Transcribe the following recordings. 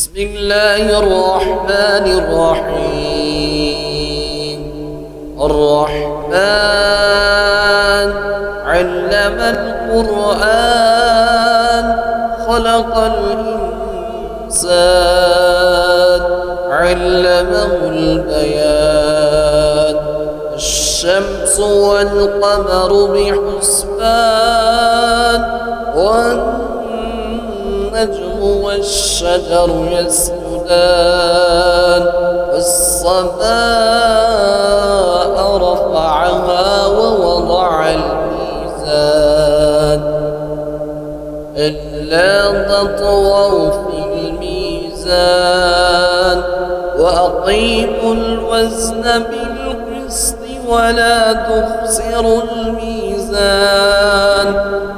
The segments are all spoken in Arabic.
بسم الله الرحمن الرحيم. الرحمن علم القرآن خلق الإنسان علمه البيان. الشمس والقمر بحسبان والنجم والشجر يسجدان. والسماء رفعها ووضع الميزان ألا تطغوا في الميزان وأقيموا الوزن بالقسط ولا تخسروا الميزان.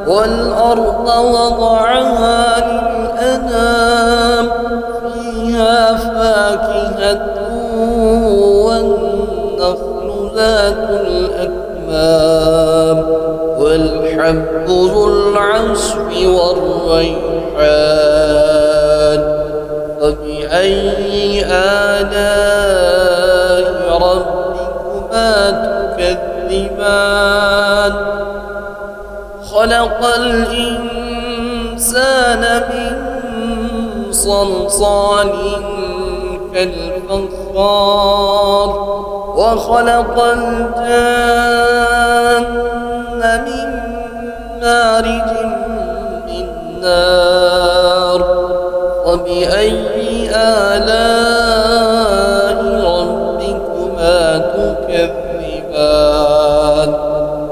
والأرض وضعها للأنام فيها فاكهة والنخل ذات الأكمام والحب ذو العصف والريحان. فبأي آلاء ربكما تكذبان؟ خلق الإنسان من صلصال كالفخار وخلق الجن من مارج من نار. فبأي آلاء ربكما تكذبان؟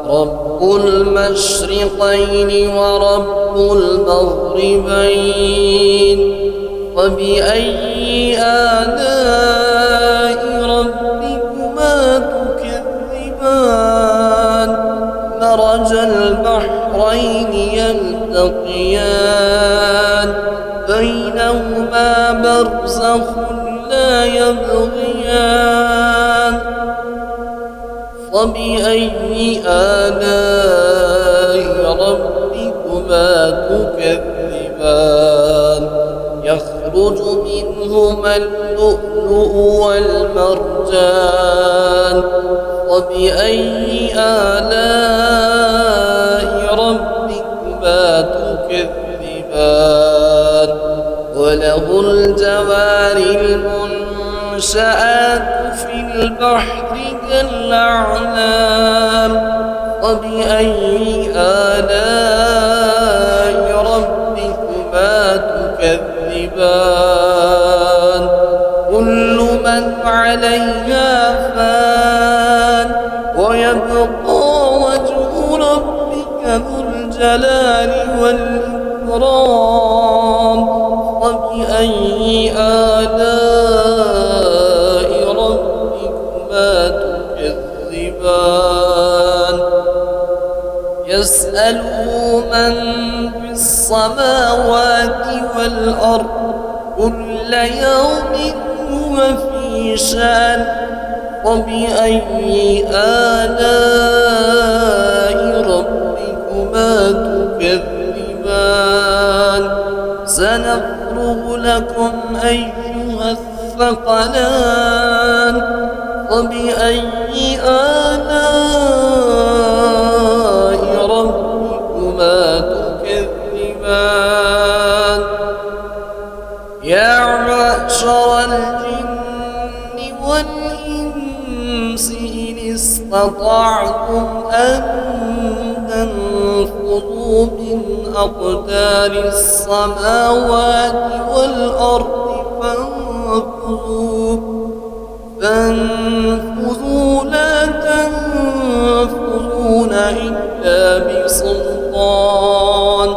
رب المشرقين ورب المغربين. فبأي آلاء ربكما تكذبان؟ مرج البحرين يلتقيان بينهما برزخ لا يبغيان. فبأي آلاء ربكما تكذبان؟ يخرج منهما اللؤلؤ والمرجان. وبأي آلاء ربكما تكذبان؟ وله الجوار المنشآت في البحر كالأعلام. وبأي آلاء ربكما تكذبان؟ كل من عليها فان ويبقى وجه ربك ذو الجلال والإكرام. وبأي آلاء ربكما تكذبان؟ يسأله من في السماوات والأرض كل يوم هو في شأن. وبأي آلاء ربكما تكذبان؟ سنفرغ لكم أيها الثقلان. وبأي آلاء ربكما تكذبان؟ يا معشر الجن والإنس إن استطعتم أن تنفذوا من أقدار السماوات والأرض فانفذوا لا تنفذون إلا بسلطان.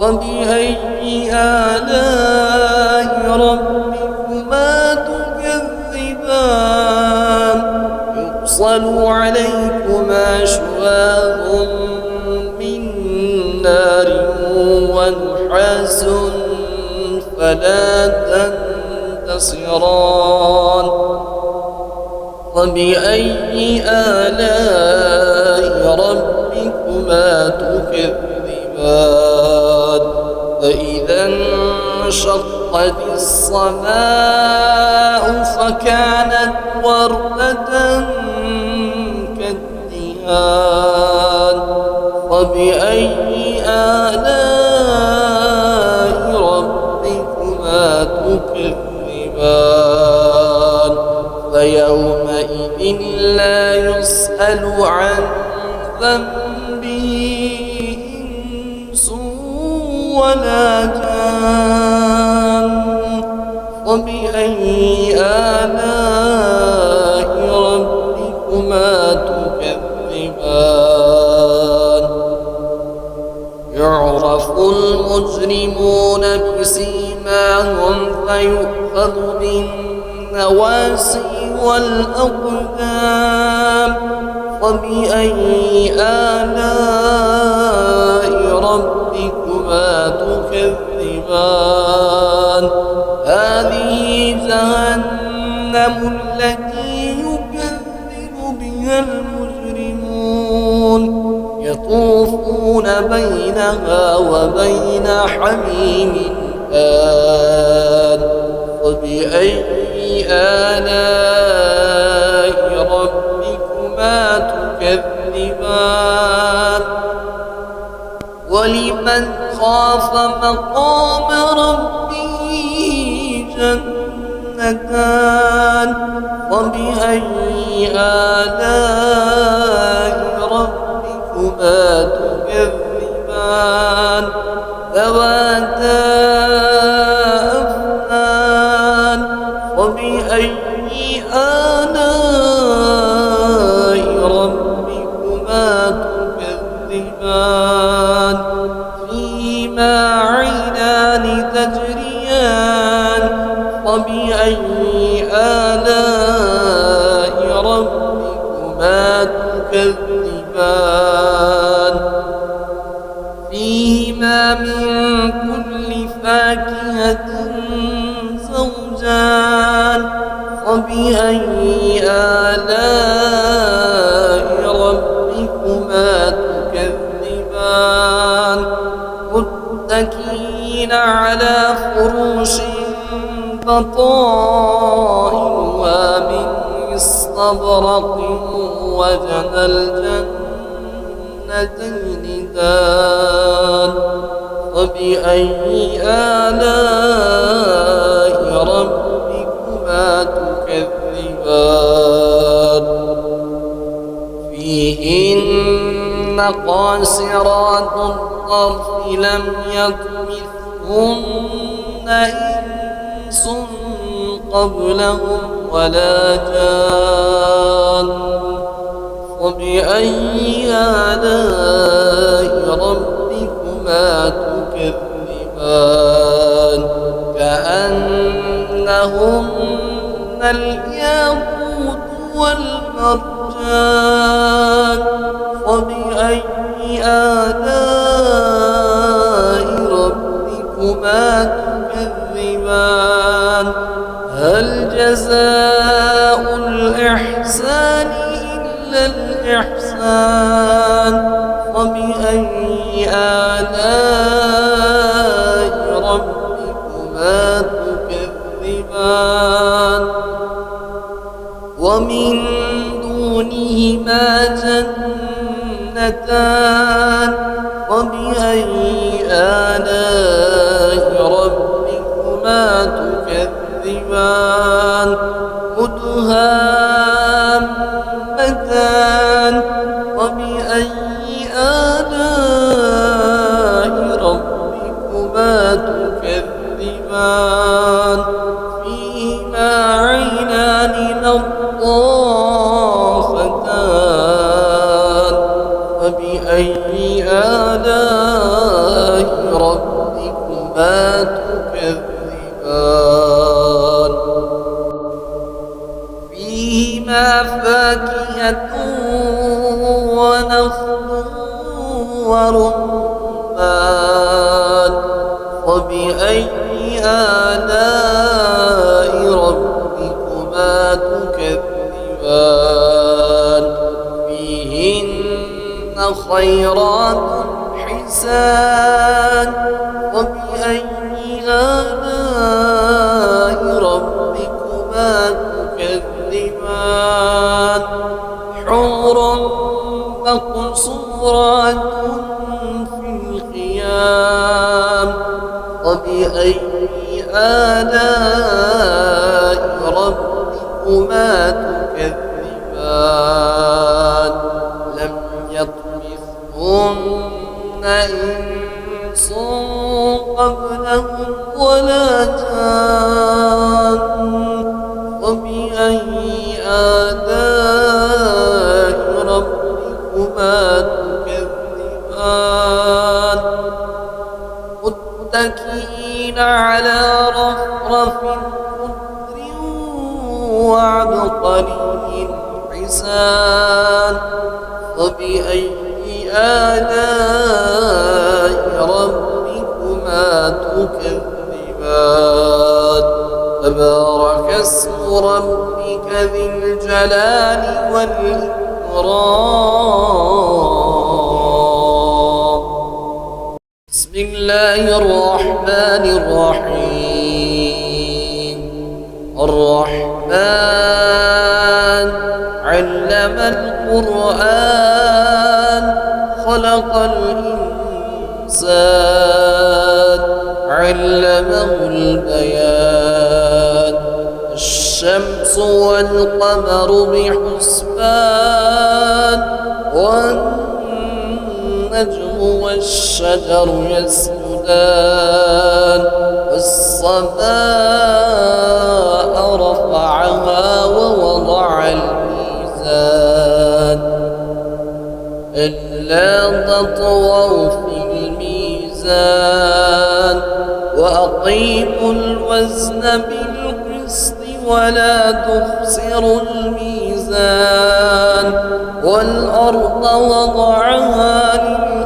فبأي آلاء ربكما تكذبان؟ يرسل عليكما شواظ من نار ونحاس فلا تنتصران. فبأي آلاء ربكما تكذبان؟ فإذا انشق وانشقت السماء فكانت وردة كالدهان فبأي آلاء ربكما تكذبان فيومئذ لا يسأل عن ذنبه إنس ولا جان فبأي آلاء ربكما تكذبان يعرف المجرمون بسيماهم فيؤخذ بالنواسي والأقدام فبأي آلاء ربكما تكذبان هذه جهنم التي يكذب بها المجرمون يطوفون بينها وبين حميم آن فبأي آلاء ربكما تكذبان ولمن خاف مقام ربه جنتان فبأي آلاء ربكما تكذبان ذواتا أفنان فبأي آلاء ربكما تكذبان فيهما عينان تجريان فبأي آلاء ربكما تكذبان فيهما من كل فاكهة زوجان فبأي آلاء ربكما تكذبان متكئين على فروش بطائنها من استبرق وجنى الجنتين دان فبأي آلاء ربكما تكذبان فيهن قاصرات الطرف لم يطمثهن إنس قبلهم ولا جان فبأي آلاء ربكما تكذبان كأنهن الياقوت والمرجان فبأي آلاء ربكما تكذبان هل جزاء الإحسان إلا الإحسان فبأي آلاء ربكما تكذبان ومن دونهما جنتان فبأي آلاء ربكما تكذبان مدهامتان فبأي آلاء ربكما تكذبان فيهما عينان نضاختان فبأي آلاء ربكما تكذبان فيهما فاكهة ونخل ورمان فبأي آلاء ربكما تكذبان فيهن خيرات حسان فبأي آلاء ربكما تكذبان حور مقصورات في الخيام فبأي آلاء ربكما تكذبان لم يطمثهن إنس قبلهم ولا جان فبأي آلاء ربكما تكذبان متكئين على رفرف خضر وعبقري حسان فبأي آلاء ربكما تكذبان تبارك اسم ربك ذي الجلال والإكرام بسم الله الرحمن الرحيم الرحمن علم القرآن خلق الإنسان علمه البيان الشمس والقمر بحسبان والنجم والشجر يسجدان والسماء رفعها ووضع الميزان ألا تطغوا في الميزان وأقيموا الوزن بالقسط ولا تخسروا الميزان والأرض وضعها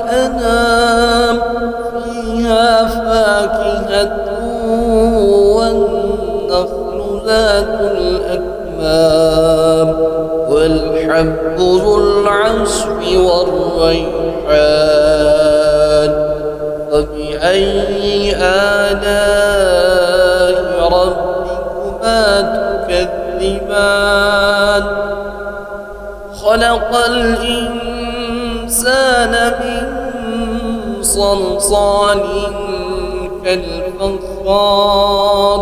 للأنام فيها فاكهة والنخل ذات الأكمام والحب ذو العصف والريحان فبأي آلاء ربكما تكذبان خلق الإنسان من صلصال كالفخار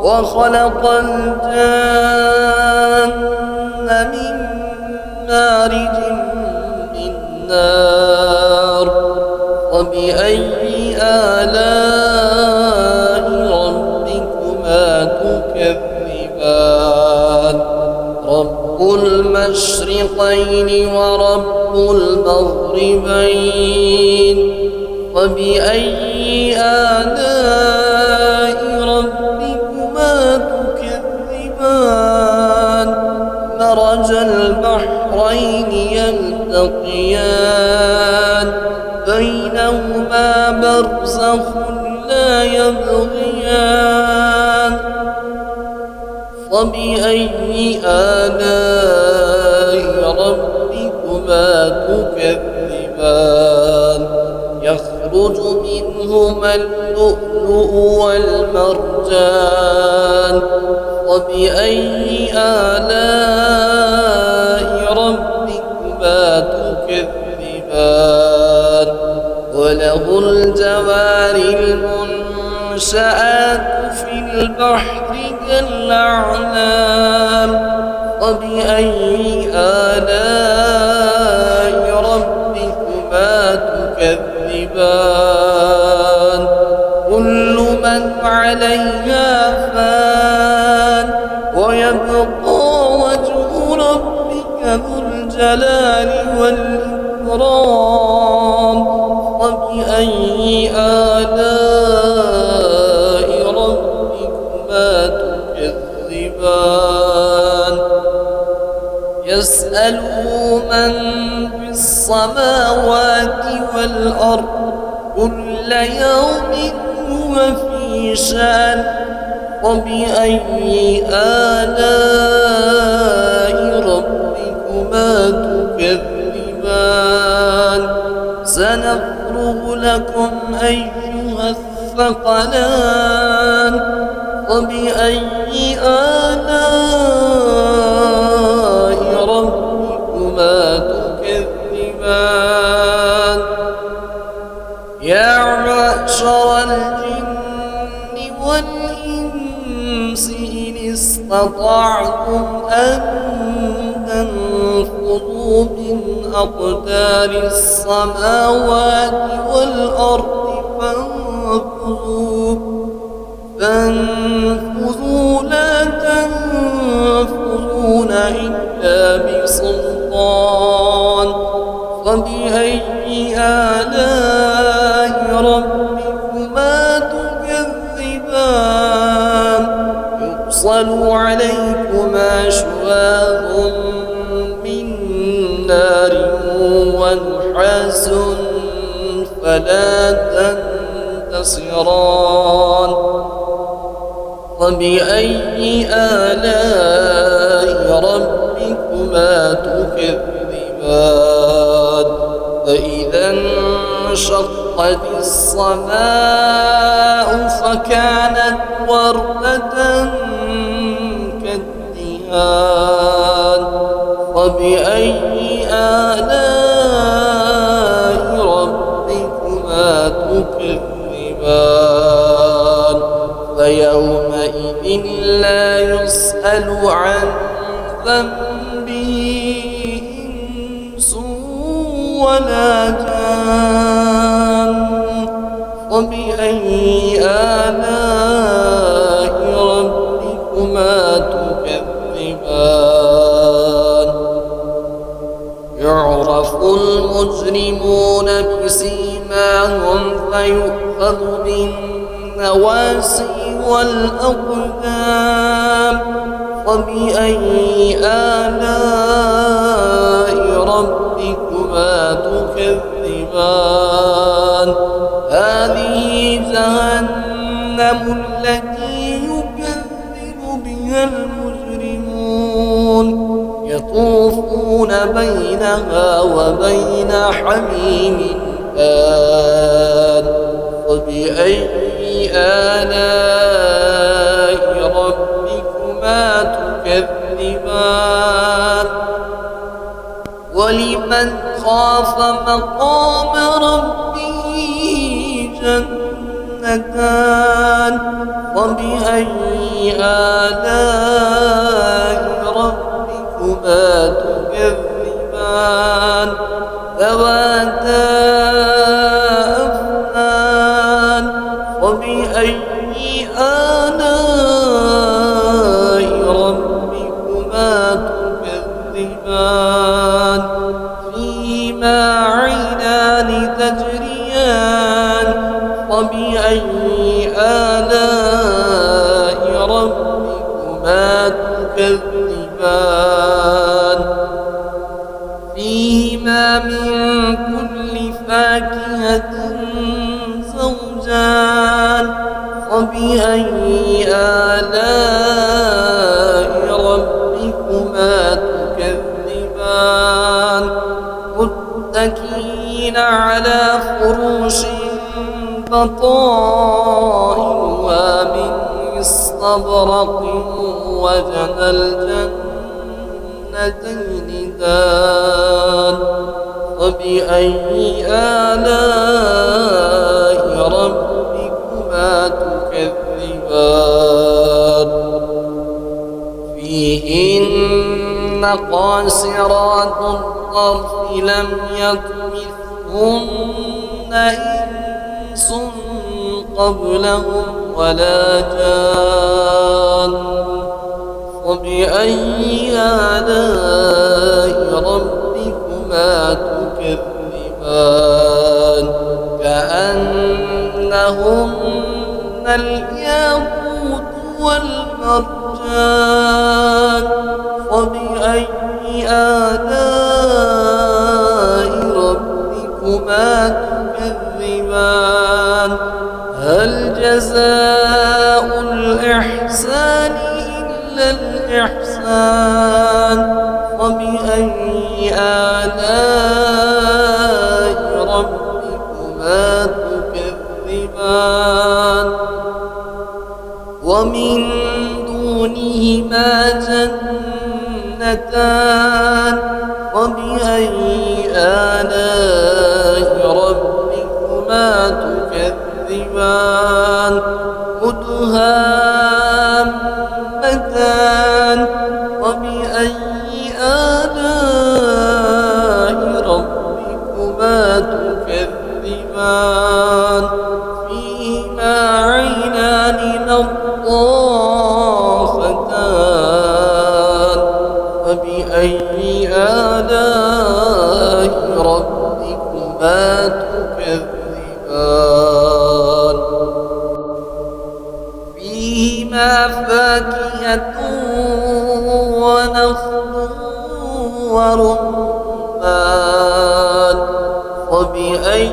وخلق الجن من مارج من نار وبأي آلاء ربكما تكذبان رب المشرقين ورب المغربين وبأي آلاء ربكما تكذبان مرج البحرين يلتقيان بينهما برزخ لا يبغيان فبأي آلاء ربكما تكذبان يخرج منهما اللؤلؤ والمرجان وبأي آلاء ربكما تكذبان وله الجوار المنشآت في البحر كالأعلام وبأي آلاء ربكما تكذبان كل من عليها فان ويبقى وجه ربك ذو الجلال والإكرام وبأي آلاء ربكما تكذبان يسأله من في السماوات والأرض كل يوم هو في شأن وبأي آلاء ربكما تكذبان سنفرغ لكم أيها الثقلان فبأي آلاء ربكما تكذبان يا معشر الجن والإنس إن استطعتم أن تنفذوا من أقدار السماوات والأرض فانفذوا لا تنفذون إلا بسلطان فبأي آلاء ربكما تكذبان يرسل عليكما شواظ من نار ونحاس فلا تنتصران فبأي آلاء ربكما تكذبان فإذا انشقت السماء فكانت وردة كالدهان فبأي آلاء ربكما تكذبان فيومئذ لا يسأل عن ذنبه إنس ولا جان فبأي آلاء ربكما تكذبان يعرف المجرمون بسيماهم فيؤخذ بالنواسي والأقدام فبأي آلاء ربكما تكذبان هذه جهنم التي يكذب بها المجرمون يطوفون بينها وبين حميم آن فبأي آلاء ربكما تكذبان ولمن خاف مقام ربه جنتان فبأي آلاء ربكما تكذبان ذواتا أفنان فبأي آلاء ربكما تكذبان فيهما عينان تجريان فبأي آلاء ربكما تكذبان فيهما من كل فاكهة زوجان فبأي آلاء ربكما تكذبان متكئين على فروش بطائنها من استبرق وجنى الجنتين دان فبأي آلاء ربكما تكذبان فيهن قاصرات الطرف لم يطمثهن إنس قبلهم ولا جان فبأي آلاء ربكما تكذبان كأنهن الياقوت والمرجان فبأي آلاء ربكما تكذبان هل جزاء الإحسان إلا الإحسان فبأي آلاء ربكما تكذبان ومن جنتان وبأي آلاء ربكما تكذبان مدهامتان وبأي آلاء ربكما تكذبان فيهما عينان نضاختان فبأي آلاء ربكما تكذبان فيهما فاكهة ونخل ورمان فبأي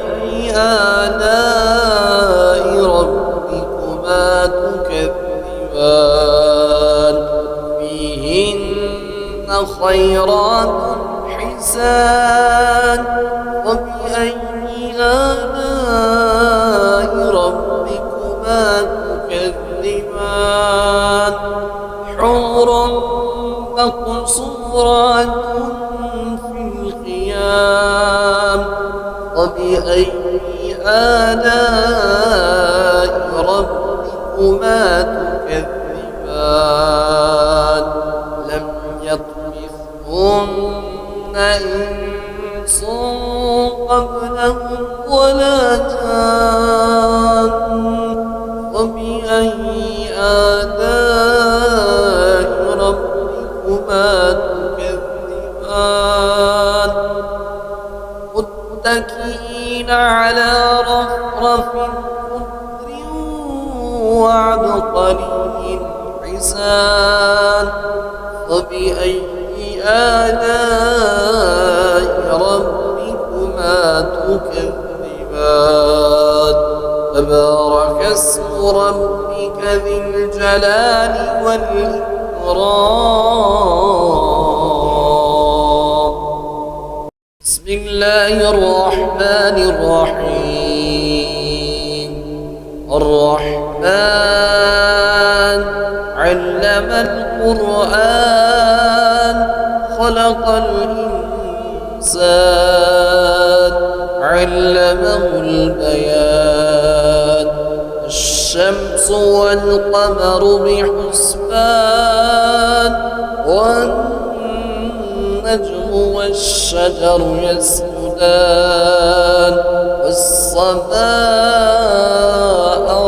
آلاء ربكما تكذبان فيهن خيرات حسان وبأي آلاء ربكما تكذبان حور مقصورات في الخيام وبأي آلاء ربكما تكذبان لم يطمثهن إنس قبلهم ولا جان وبأي آلاء ربكما تكذبان متكئين على رفرف خضر وعبقري حسان وبأي آلاء ربكما تكذبان تبارك اسم ربك ذي الجلال والإكرام بسم الله الرحمن الرحيم الرحمن علم القرآن خلق الإنسان علمه البيان الشمس والقمر بحسبان والنجم والشجر يسجدان والسماء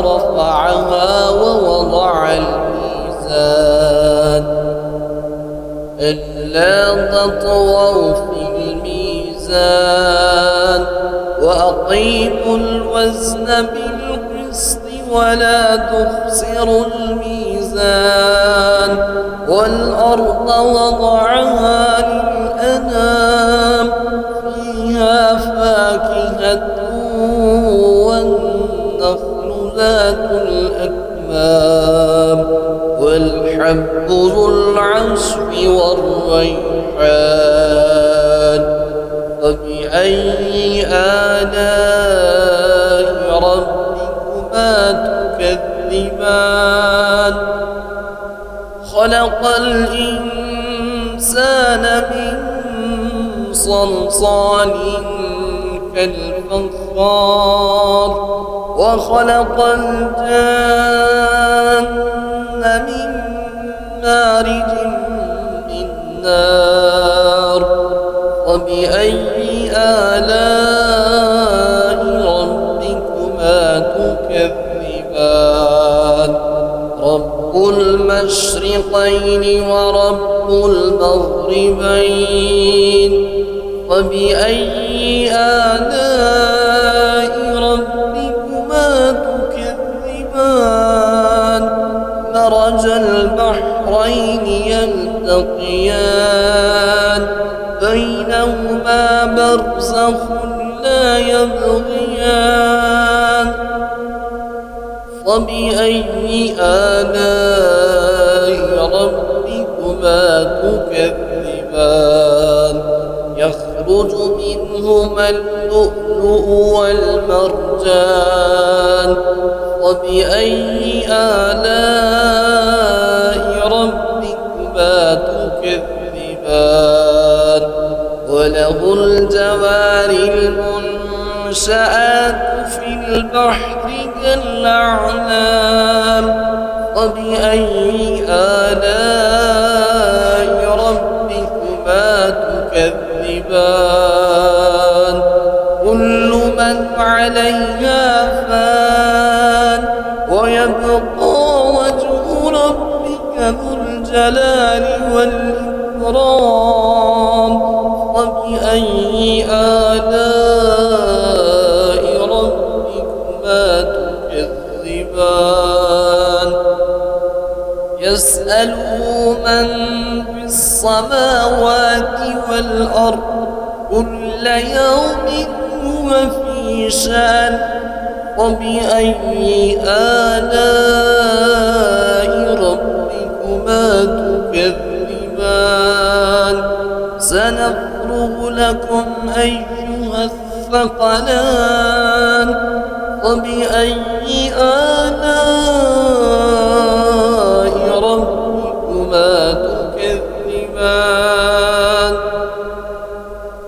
رفعها ووضع الميزان ألا تطغوا في الميزان وأقيموا الوزن بالقسط ولا تخسروا الميزان والأرض وضعها للأنام فيها فاكهة والنخل ذات الأكمام والحب ذو العصف والريحان فبأي آلاء ربكما تكذبان خلق الإنسان من صلصال كالفخار وخلق الجن من مارج من نار وبأي آلاء ربكما تكذبان رب المشرقين ورب المغربين وبأي آلاء ربكما تكذبان مرج البحرين يلتقيان بينهما برزخ لا يبغيان فبأي آلاء ربكما تكذبان يخرج منهما اللؤلؤ والمرجان وبأي آلاء ربكما تكذبان وله الجوار المنشآت في البحر كالأعلام فبأي آلاء ربكما تكذبان كل من عليها فان ويبقى وجه ربك ذو الجلال والإكرام فبأي آلاء ربكما تكذبان يسأله من في السماوات والأرض كل يوم هو في شأن وبأي آلاء ربكما تكذبان سنفرغ لكم أيها الثقلان وبأي آلاء ربكما تكذبان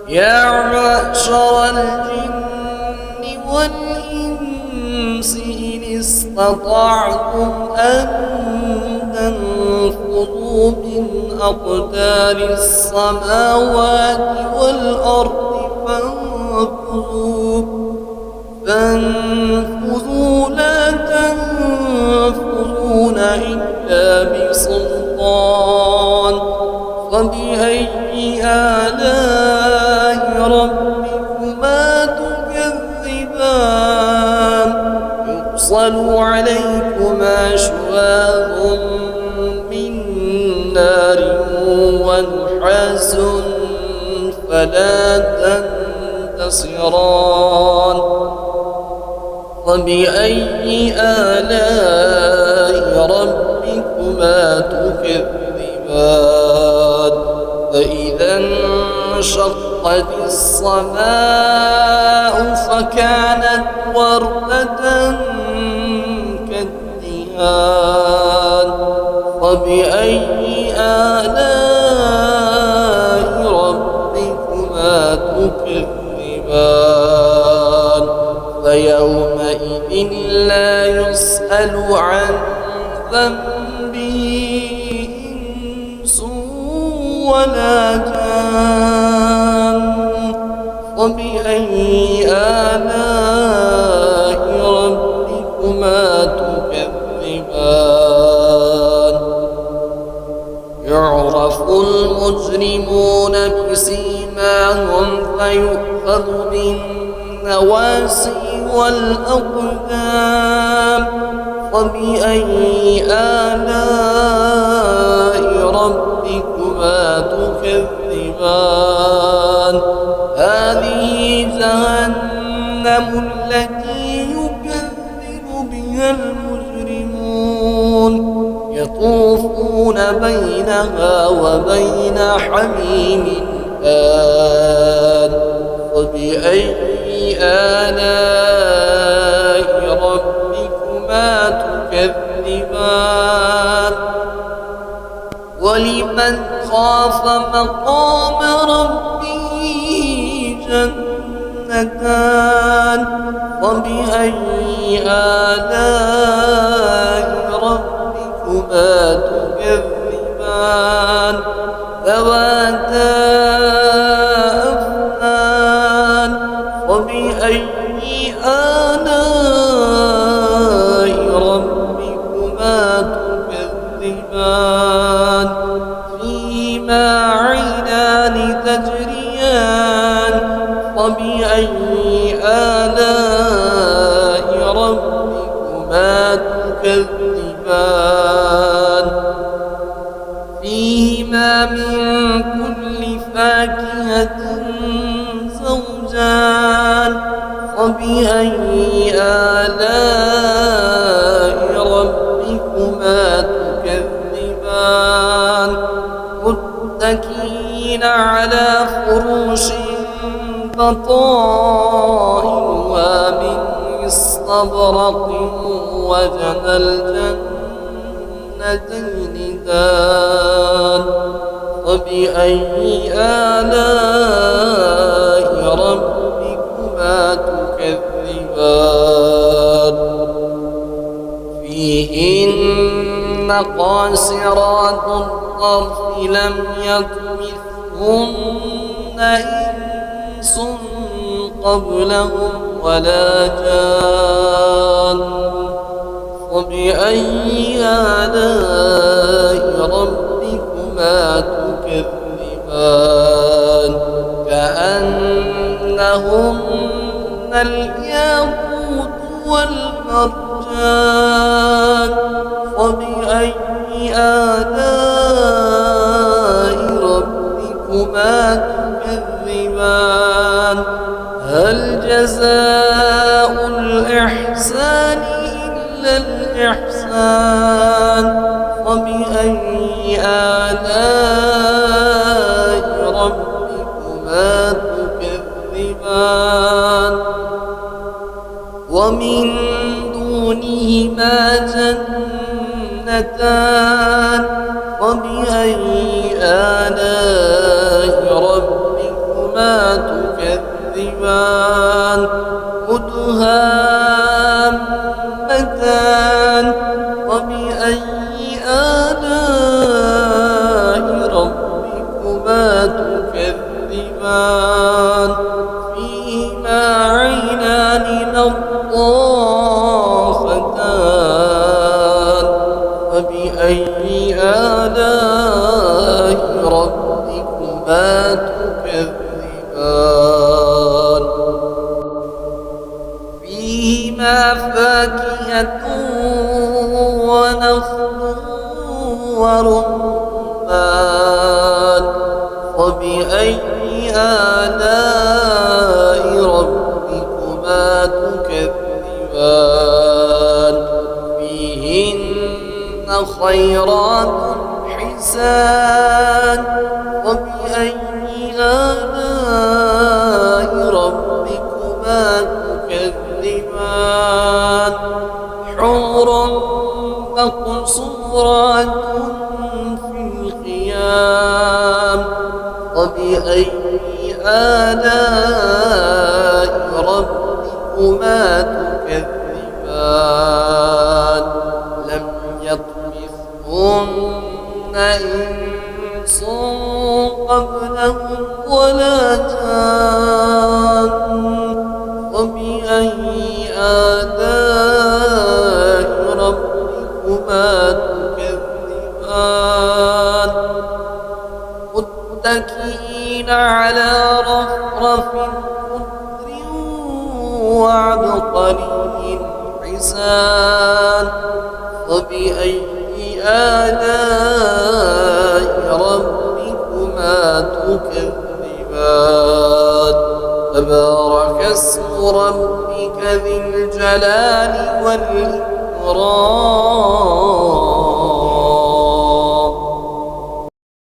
يا معشر الجن والإنس إن استطعتم أن تنفذوا من أقدار السماوات والأرض فانفذوا لا تنفذون إلا بسلطان فبأي آلاء ربكما تكذبان يرسل عليكما شواظ من نار ونحاس فلا تنتصران فبأي آلاء ربكما تكذبان فإذا انشقت السماء فكانت وردة كالدهان فبأي آلاء ربكما تكذبان فيومئذ لا يسأل عن ذنبه إنس ولا جان فبأي آلاء ربكما تكذبان يعرف المجرمون بسيماهم فيؤخذ بالنواسي والأقدام فبأي آلاء ربكما تكذبان هذه جهنم التي يكذب بها المجرمون يطوفون بينها وبين حميم آن فبأي آلاء ربكما تكذبان ولمن خاف مقام ربه جنتان وبأي آلاء ربكما تكذبان ذواتا أفنان وبأي آلاء ربكما تكذبان فيهما عينان تجريان وبأي آلاء ربكما تكذبان فيهما من كل فاكهة زوجان وبأي آلاء ربكما تكذبان متكئين على فروش بطائنها من استبرق وجنى الجنتين دان فبأي آلاء ربكما تكذبان فيهن قاصرات الطرف لم يطمثهن إنس قبلهم ولا جان فبأي آلاء ربكما تكذبان كأنهن الياقوت والمرجان فبأي آلاء ربكما تكذبان هل جزاء الإحسان إلا الإحسان فبأي آلاء ربكما تكذبان ومن دونهما جنتان فبأي آلاء ربكما تكذبان مدهامتان فبأي آلاء ربكما تكذبان فيهما عينان نضاختان فبأي آلاء ربكما تكذبان فيهما فاكهة ونخل ورمان فبأي آلاء ربكما تكذبان فيهن خيرات حسان فبأي آلاء ربكما تكذبان حور مقصورات في الخيام فبأي آلاء ربكما تكذبان لم يطمثهن إنس قبلهم ولا جان فبأي آلاء ربكما تكذبان متكئين على رفرف خضر وعبقري حسان فبأي آلاء ربكما تكذبان تبارك اسم ربك ذي الجلال والإكرام